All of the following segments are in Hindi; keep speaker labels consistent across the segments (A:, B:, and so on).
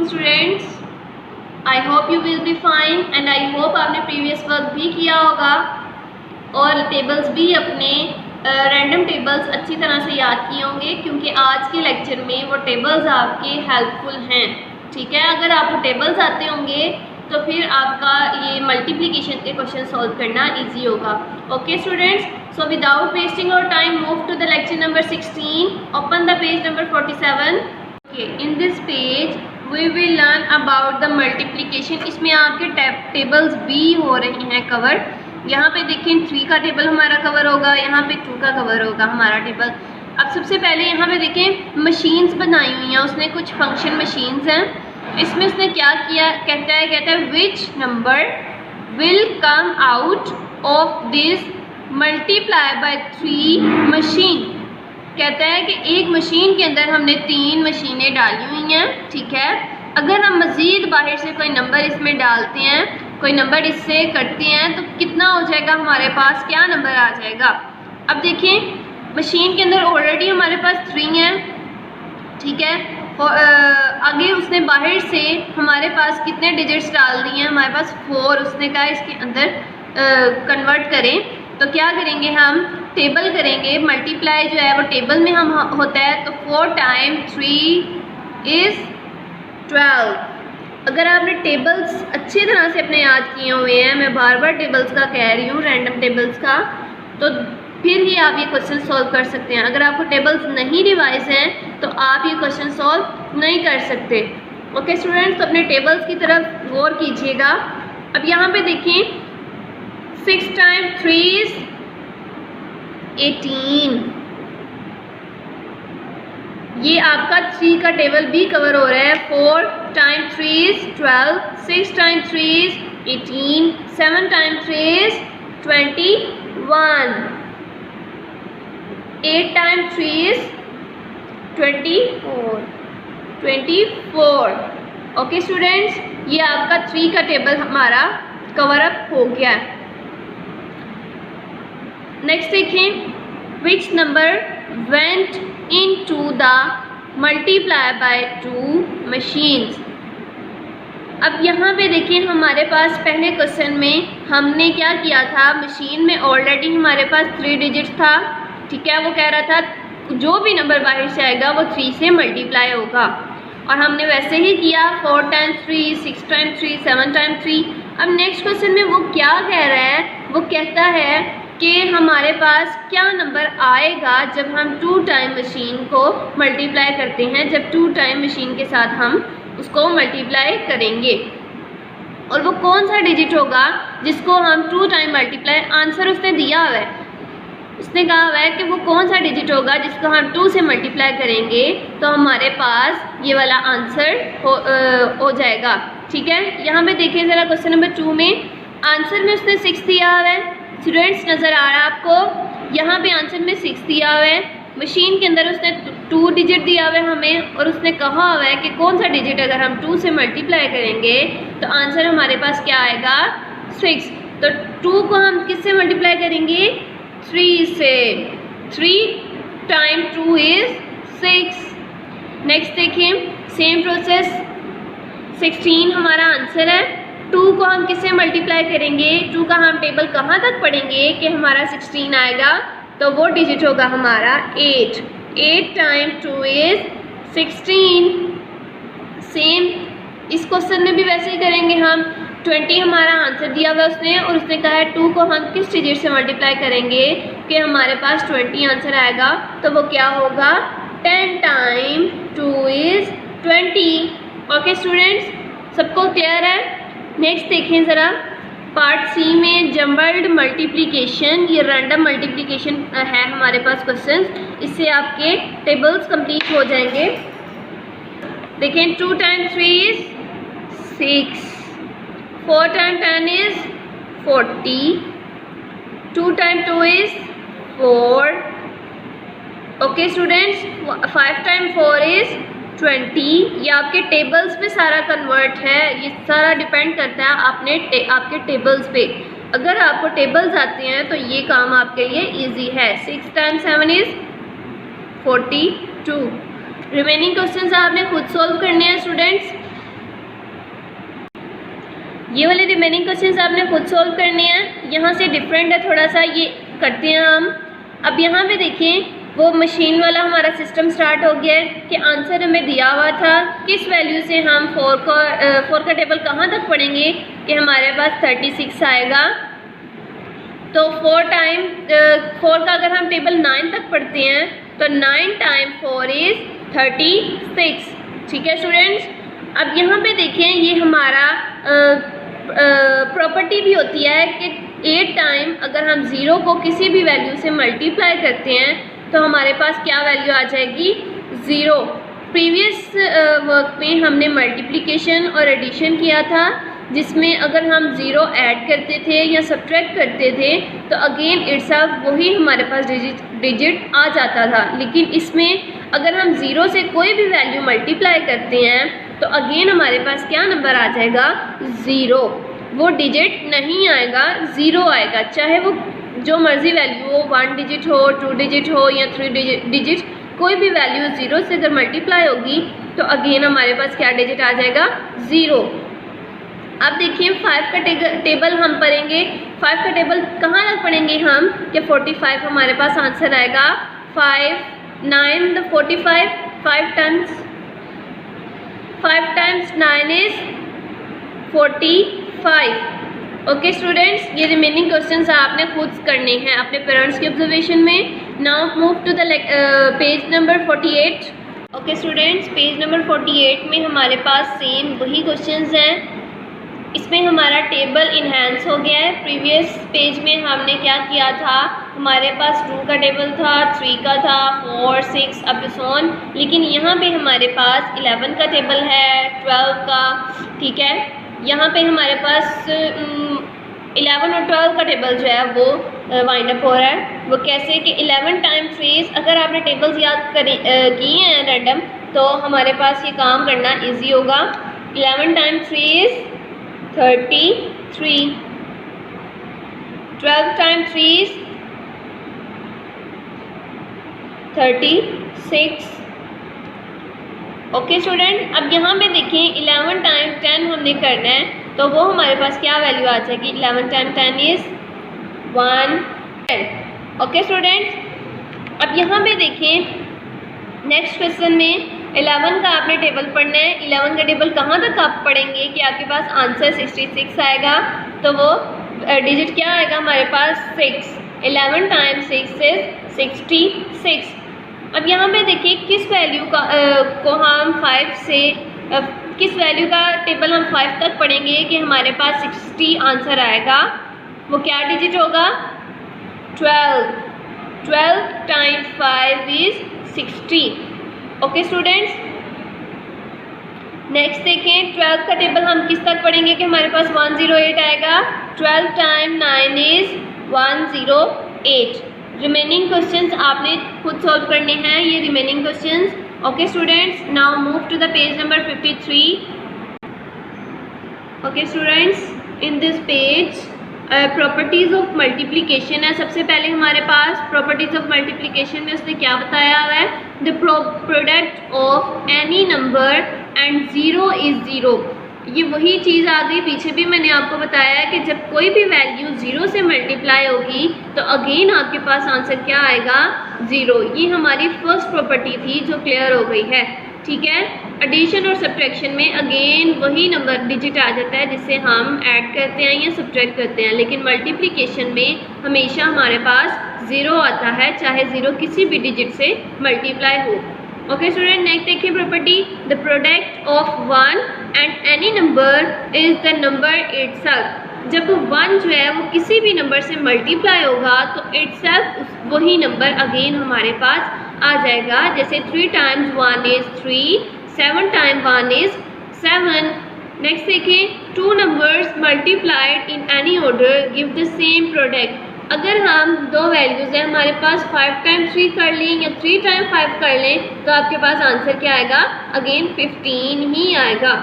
A: Morning students, I hope you will be fine and I hope आपने प्रीवियस वर्क भी किया होगा और टेबल्स भी अपने रैंडम टेबल्स अच्छी तरह से याद किए होंगे, क्योंकि आज के लेक्चर में वो टेबल्स आपके हेल्पफुल हैं। ठीक है, अगर आपको टेबल्स आते होंगे तो फिर आपका ये मल्टीप्लिकेशन के क्वेश्चन सॉल्व करना इजी होगा। Okay students, so without wasting our time move to the lecture number 16। Open the page number 47। Okay, in this page we will learn about the multiplication. इसमें आपके टेबल्स भी हो रही हैं कवर। यहाँ पे देखें 3 का टेबल हमारा कवर होगा, यहाँ पे 2 का कवर होगा हमारा टेबल। अब सबसे पहले यहाँ पे देखें मशीन्स बनाई हुई हैं, उसने कुछ फंक्शन मशीन्स हैं। इसमें उसने क्या किया, कहता है which number will come out of this multiply by 3 machine. कहता है कि एक मशीन के अंदर हमने 3 मशीनें डाली हुई हैं। ठीक है, अगर हम मज़ीद बाहर से कोई नंबर इसमें डालते हैं, कोई नंबर इससे करते हैं, तो कितना हो जाएगा हमारे पास, क्या नंबर आ जाएगा। अब देखें मशीन के अंदर ऑलरेडी हमारे पास 3 हैं। ठीक है, आगे उसने बाहर से हमारे पास कितने डिजिट्स डाल दिए हैं, हमारे पास 4। उसने कहा इसके अंदर कन्वर्ट करें, तो क्या करेंगे हम टेबल करेंगे। मल्टीप्लाई जो है वो टेबल में हम होता है, तो 4 टाइम्स 3 इज़ 12। अगर आपने टेबल्स अच्छी तरह से अपने याद किए हुए हैं, मैं बार बार टेबल्स का कह रही हूँ, रैंडम टेबल्स का, तो फिर ही आप ये क्वेश्चन सॉल्व कर सकते हैं। अगर आपको टेबल्स नहीं रिवाइज हैं तो आप ये क्वेश्चन सॉल्व नहीं कर सकते। ओके स्टूडेंट्स, तो अपने टेबल्स की तरफ गौर कीजिएगा। अब यहाँ पे देखिए 6 टाइम्स 3 इज़ 18। ये आपका 3 का टेबल भी कवर हो रहा है। 4 times 3 is 12, 6 times 3 is 18, 7 times 3 is 21, 8 times 3 is 24। Okay students, ये आपका 3 का टेबल हमारा कवर अप हो गया है। नेक्स्ट देखें which number went into the multiply by 2 machines. अब यहाँ पे देखिए हमारे पास पहले क्वेश्चन में हमने क्या किया था, मशीन में ऑलरेडी हमारे पास 3 डिजिट्स था। ठीक है, वो कह रहा था जो भी नंबर बाहर से आएगा वो 3 से मल्टीप्लाई होगा, और हमने वैसे ही किया। 4 टाइम्स 3, 6 टाइम्स 3, 7 टाइम्स 3। अब नेक्स्ट क्वेश्चन में वो क्या कह रहा है, वो कहता है कि हमारे पास क्या नंबर आएगा जब हम 2 टाइम मशीन को मल्टीप्लाई करते हैं, जब 2 टाइम मशीन के साथ हम उसको मल्टीप्लाई करेंगे, और वो कौन सा डिजिट होगा जिसको हम 2 टाइम मल्टीप्लाई। आंसर उसने दिया हुआ है, उसने कहा हुआ है कि वो कौन सा डिजिट होगा जिसको हम 2 से मल्टीप्लाई करेंगे तो हमारे पास ये वाला आंसर हो जाएगा। ठीक है, यहाँ पे देखिए ज़रा क्वेश्चन नंबर 2 में आंसर में उसने 6 दिया हुआ है। स्टूडेंट्स नज़र आ रहा है आपको, यहाँ पे आंसर में 6 दिया हुआ है। मशीन के अंदर उसने 2 डिजिट दिया हुआ है हमें, और उसने कहा हुआ है कि कौन सा डिजिट अगर हम 2 से मल्टीप्लाई करेंगे तो आंसर हमारे पास क्या आएगा, 6। तो 2 को हम किससे मल्टीप्लाई करेंगे, 3 से। 3 टाइम्स 2 इज़ 6। नेक्स्ट देखें सेम प्रोसेस, 16 हमारा आंसर है। 2 को हम किससे मल्टीप्लाई करेंगे, 2 का हम टेबल कहाँ तक पढ़ेंगे कि हमारा 16 आएगा, तो वो डिजिट होगा हमारा 8। 8 टाइम्स 2 इज़ 16। सेम इस क्वेश्चन में भी वैसे ही करेंगे हम। 20 हमारा आंसर दिया हुआ उसने, और उसने कहा है 2 को हम किस डिजिट से मल्टीप्लाई करेंगे कि हमारे पास 20 आंसर आएगा, तो वो क्या होगा, 10 टाइम्स 2 इज़ 20। ओके स्टूडेंट्स, सबको क्लियर है। नेक्स्ट देखें ज़रा पार्ट सी में जम्बल्ड मल्टीप्लिकेशन, ये रैंडम मल्टीप्लिकेशन है हमारे पास क्वेश्चन, इससे आपके टेबल्स कंप्लीट हो जाएंगे। देखें 2 times 3 is 6, 4 times 10 is 40, 2 times 2 is 4। Okay students, 5 times 4 is 20। ये आपके टेबल्स पे सारा कन्वर्ट है, ये सारा डिपेंड करता है आपके टेबल्स पे। अगर आपको टेबल्स आते हैं तो ये काम आपके लिए इजी है। 6 टाइम्स 7 इज़ 42। रिमेनिंग क्वेश्चंस आपने खुद सॉल्व करने हैं स्टूडेंट्स। ये वाले रिमेनिंग क्वेश्चंस आपने खुद सॉल्व करने हैं। यहाँ से डिफरेंट है थोड़ा सा, ये करते हैं हम। अब यहाँ पे देखें वो मशीन वाला हमारा सिस्टम स्टार्ट हो गया है कि आंसर हमें दिया हुआ था, किस वैल्यू से हम 4 का टेबल कहाँ तक पढ़ेंगे कि हमारे पास 36 आएगा। तो 4 का अगर हम टेबल 9 तक पढ़ते हैं तो 9 टाइम 4 इज़ 36। ठीक है स्टूडेंट्स। अब यहाँ पे देखें ये हमारा प्रॉपर्टी भी होती है कि 8 टाइम अगर हम 0 को किसी भी वैल्यू से मल्टीप्लाई करते हैं तो हमारे पास क्या वैल्यू आ जाएगी, 0। प्रीवियस वर्क में हमने मल्टीप्लिकेशन और एडिशन किया था, जिसमें अगर हम 0 ऐड करते थे या सब्ट्रैक्ट करते थे तो अगेन इटसेल्फ वही हमारे पास डिजिट आ जाता था। लेकिन इसमें अगर हम 0 से कोई भी वैल्यू मल्टीप्लाई करते हैं तो अगेन हमारे पास क्या नंबर आ जाएगा, 0। वो डिजिट नहीं आएगा, 0 आएगा, चाहे वो जो मर्ज़ी वैल्यू हो, 1 डिजिट हो, 2 डिजिट हो या 3 डिजिट, कोई भी वैल्यू 0 से अगर मल्टीप्लाई होगी तो अगेन हमारे पास क्या डिजिट आ जाएगा, 0। अब देखिए 5 का टेबल हम पढ़ेंगे। 5 का टेबल कहाँ तक पढ़ेंगे हम कि 45 हमारे पास आंसर आएगा। 5 9 the 45, 5 times 9 is 45। Okay students, ये रिमेनिंग क्वेश्चंस आपने खुद करने हैं अपने पेरेंट्स के ऑब्जर्वेशन में। Now move to the page number 48। Okay students, page number 48 में हमारे पास सेम वही क्वेश्चंस हैं। इसमें हमारा टेबल इन्हेंस हो गया है। प्रीवियस पेज में हमने क्या किया था, हमारे पास 2 का टेबल था, 3 का था, 4, 6 अप सो ऑन। लेकिन यहाँ पे हमारे पास 11 का टेबल है, 12 का। ठीक है, यहाँ पे हमारे पास 11 और 12 का टेबल जो है वो वाइंड अप हो रहा है। वो कैसे कि 11 टाइम 3, अगर आपने टेबल्स याद किए हैं रैंडम तो हमारे पास ये काम करना इजी होगा। 11 time 3 is 33, 12 time 3 is 36। Okay student, अब यहाँ पे देखें 11 टाइम 10 हमने करना है तो वो हमारे पास क्या वैल्यू आ जाएगी, 11 टाइम 10 इज़ 110। ओके स्टूडेंट्स, अब यहाँ पे देखें नेक्स्ट क्वेश्चन में 11 का आपने टेबल पढ़ना है। 11 का टेबल कहाँ तक आप पढ़ेंगे कि आपके पास आंसर 66 आएगा। तो वो डिजिट क्या आएगा हमारे पास, 6। 11 टाइम 6 इज़ 66। अब यहाँ पे देखिए किस वैल्यू का को हम 5 से किस वैल्यू का टेबल हम 5 तक पढ़ेंगे कि हमारे पास 60 आंसर आएगा। वो क्या डिजिट होगा, 12। 12 time 5 is 60। Okay students, next देखें 12 का टेबल हम किस तक पढ़ेंगे कि हमारे पास 108 आएगा। 12 टाइम 9 इज़ 108। रिमेनिंग क्वेश्चंस आपने खुद सॉल्व करने हैं, ये remaining questions. Okay students, now move to the page number 53। Okay students, in this page properties of multiplication है। सबसे पहले हमारे पास प्रॉपर्टीज़ ऑफ मल्टीप्लिकेशन में उसने क्या बताया हुआ है, the product of any number and 0 is 0। ये वही चीज़ आ गई, पीछे भी मैंने आपको बताया है कि जब कोई भी वैल्यू 0 से मल्टीप्लाई होगी तो अगेन आपके पास आंसर क्या आएगा, 0। ये हमारी फर्स्ट प्रॉपर्टी थी जो क्लियर हो गई है। ठीक है, एडिशन और सब्ट्रैक्शन में अगेन वही नंबर डिजिट आ जाता है जिससे हम ऐड करते हैं या सब्ट्रैक्ट करते हैं। लेकिन मल्टीप्लिकेशन में हमेशा हमारे पास 0 आता है, चाहे 0 किसी भी डिजिट से मल्टीप्लाई हो। ओके स्टूडेंट, नेक्स्ट देखिए property, the product of 1 and any number is the number itself. जब 1 जो है वो किसी भी नंबर से मल्टीप्लाई होगा तो इटसेल्फ वही नंबर अगेन हमारे पास आ जाएगा। जैसे 3 times 1 is 3, 7 time 1 is 7। Next देखें, 2 numbers multiplied in any order give the same product. अगर हम दो वैल्यूज़ हैं हमारे पास, 5 टाइम 3 कर लें या 3 टाइम 5 कर लें तो आपके पास आंसर क्या आएगा, अगेन 15 ही आएगा।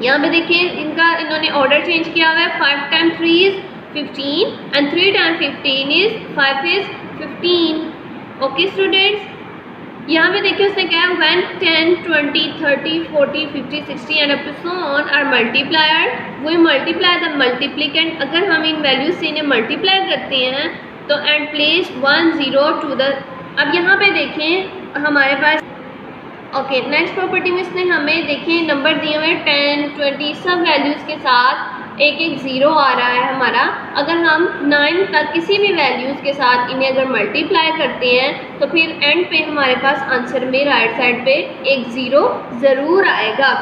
A: यहाँ पे देखिए इन्होंने ऑर्डर चेंज किया हुआ है। 5 time 3 is 15 and 3 time 15 is 5 is 15। Okay students, यहाँ पे देखिए उसने क्या है, when 10, 20, 30, 40, 50, 60 and up to so on are multiplier, we multiply the multiplicand. अगर हम इन वैल्यूज से इन्हें मल्टीप्लाई करते हैं तो एंड प्लेस 1 0 टू द। अब यहाँ पे देखें हमारे पास ओके नेक्स्ट प्रॉपर्टी में इसने हमें देखें नंबर दिए हुए 10, 20 सब वैल्यूज़ के साथ एक एक ज़ीरो आ रहा है हमारा। अगर हम 9 तक किसी भी वैल्यूज़ के साथ इन्हें अगर मल्टीप्लाई करते हैं तो फिर एंड पे हमारे पास आंसर में राइट साइड पे एक ज़ीरो ज़रूर आएगा।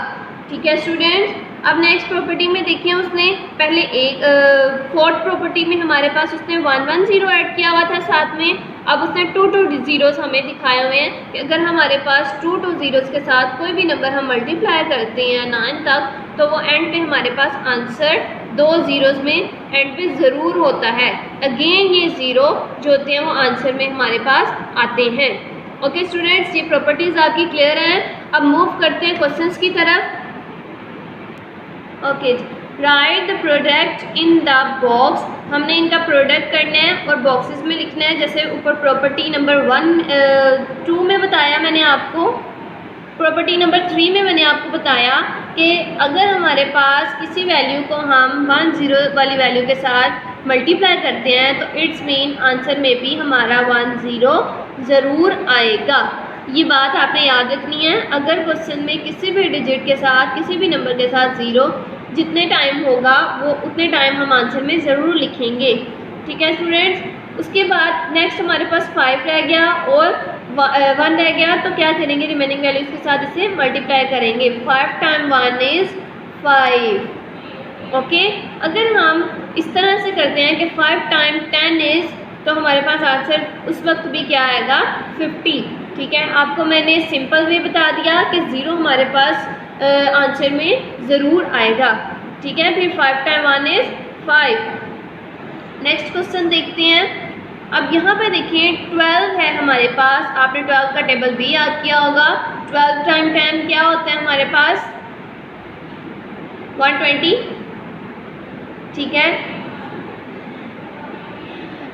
A: ठीक है स्टूडेंट्स, अब नेक्स्ट प्रॉपर्टी में देखिए उसने पहले एक फोर्थ प्रॉपर्टी में हमारे पास उसने 1 1 0 ऐड किया हुआ था साथ में। अब उसने 2 2 ज़ीरोज़ हमें दिखाए हुए हैं कि अगर हमारे पास 2 2 ज़ीरोज़ के साथ कोई भी नंबर हम मल्टीप्लाई करते हैं 9 तक तो वो एंड पे हमारे पास आंसर 2 ज़ीरोज़ में एंड पे ज़रूर होता है। अगेन ये ज़ीरो जो होते हैं वो आंसर में हमारे पास आते हैं। ओके स्टूडेंट्स, ये प्रॉपर्टीज़ आपकी क्लियर हैं। अब मूव करते हैं क्वेश्चंस की तरफ। Okay, right the product in the box. हमने इनका प्रोडक्ट करना है और बॉक्सेस में लिखना है। जैसे ऊपर प्रॉपर्टी नंबर 2 में बताया मैंने आपको, प्रॉपर्टी नंबर 3 में मैंने आपको बताया कि अगर हमारे पास किसी वैल्यू को हम 1 0 वाली वैल्यू के साथ मल्टीप्लाई करते हैं तो इट्स मीन आंसर में भी हमारा 1 0 ज़रूर आएगा। ये बात आपने याद रखनी है। अगर क्वेश्चन में किसी भी डिजिट के साथ किसी भी नंबर के साथ ज़ीरो जितने टाइम होगा वो उतने टाइम हम आंसर में ज़रूर लिखेंगे। ठीक है स्टूडेंट्स, उसके बाद नेक्स्ट हमारे पास 5 रह गया और 1 रह गया तो क्या करेंगे, रिमेनिंग वैल्यूज़ के साथ इसे मल्टीप्लाई करेंगे। 5 टाइम 1 इज़ 5। ओके, अगर हम इस तरह से करते हैं कि 5 टाइम 10 इज़ तो हमारे पास आंसर उस वक्त भी क्या आएगा 50। ठीक है, आपको मैंने सिंपल वे बता दिया कि ज़ीरो हमारे पास आंसर में ज़रूर आएगा। ठीक है, फिर 5 टाइम 1 इज़ 5। नेक्स्ट क्वेश्चन देखते हैं। अब यहाँ पे देखिए 12 है हमारे पास। आपने 12 का टेबल भी याद किया होगा। 12 टाइम 10 क्या होता है हमारे पास 120। ठीक है,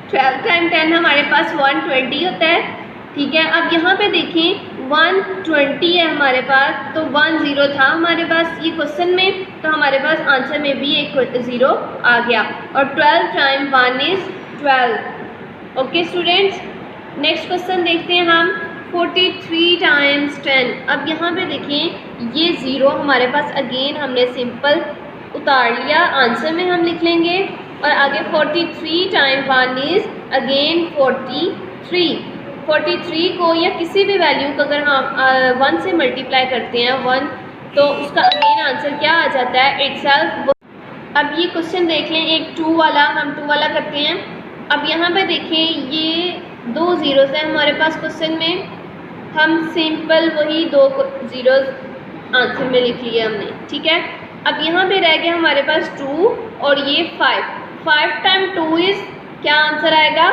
A: 12 टाइम 10 हमारे पास 120 होता है। ठीक है, अब यहाँ पे देखें 120 है हमारे पास तो 1 0 था हमारे पास ये क्वेश्चन में, तो हमारे पास आंसर में भी एक ज़ीरो आ गया। और 12 time 1 is 12। Okay students, next question देखते हैं हम 43 टाइम्स 10। अब यहाँ पे देखें ये ज़ीरो हमारे पास अगेन हमने सिंपल उतार लिया, आंसर में हम लिख लेंगे। और आगे 43 टाइम 1 इज़ अगेन 43। 43 को या किसी भी वैल्यू को अगर हम 1 से मल्टीप्लाई करते हैं 1 तो उसका अगेन आंसर क्या आ जाता है इटसेल्फ। अब ये क्वेश्चन देख लें, एक 2 वाला, हम 2 वाला करते हैं। अब यहाँ पे देखें ये 2 ज़ीरोज़ हैं हमारे पास क्वेश्चन में, हम सिंपल वही 2 ज़ीरोज़ आंसर में लिख लिए हमने। ठीक है, अब यहाँ पे रह गया हमारे पास 2 और ये 5। 5 टाइम 2 इज़ क्या आंसर आएगा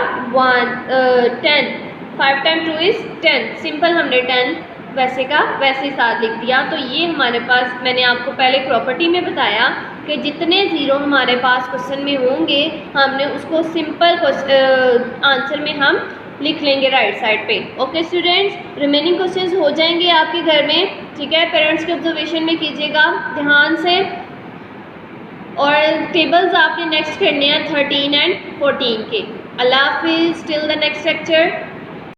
A: 10। 5 टाइम 2 इज़ 10। सिंपल हमने 10 वैसे का वैसे ही साथ लिख दिया। तो ये हमारे पास, मैंने आपको पहले प्रॉपर्टी में बताया कि जितने ज़ीरो हमारे पास क्वेश्चन में होंगे हमने उसको सिंपल आंसर में हम लिख लेंगे राइट साइड पे। ओके स्टूडेंट्स, रिमेनिंग क्वेश्चंस हो जाएंगे आपके घर में। ठीक है, पेरेंट्स के ऑब्जर्वेशन में कीजिएगा ध्यान से। और टेबल्स आपने नेक्स्ट करने हैं 13 एंड 14 के। अल्लाह हाफिज़, टिल द नेक्स्ट लेक्चर।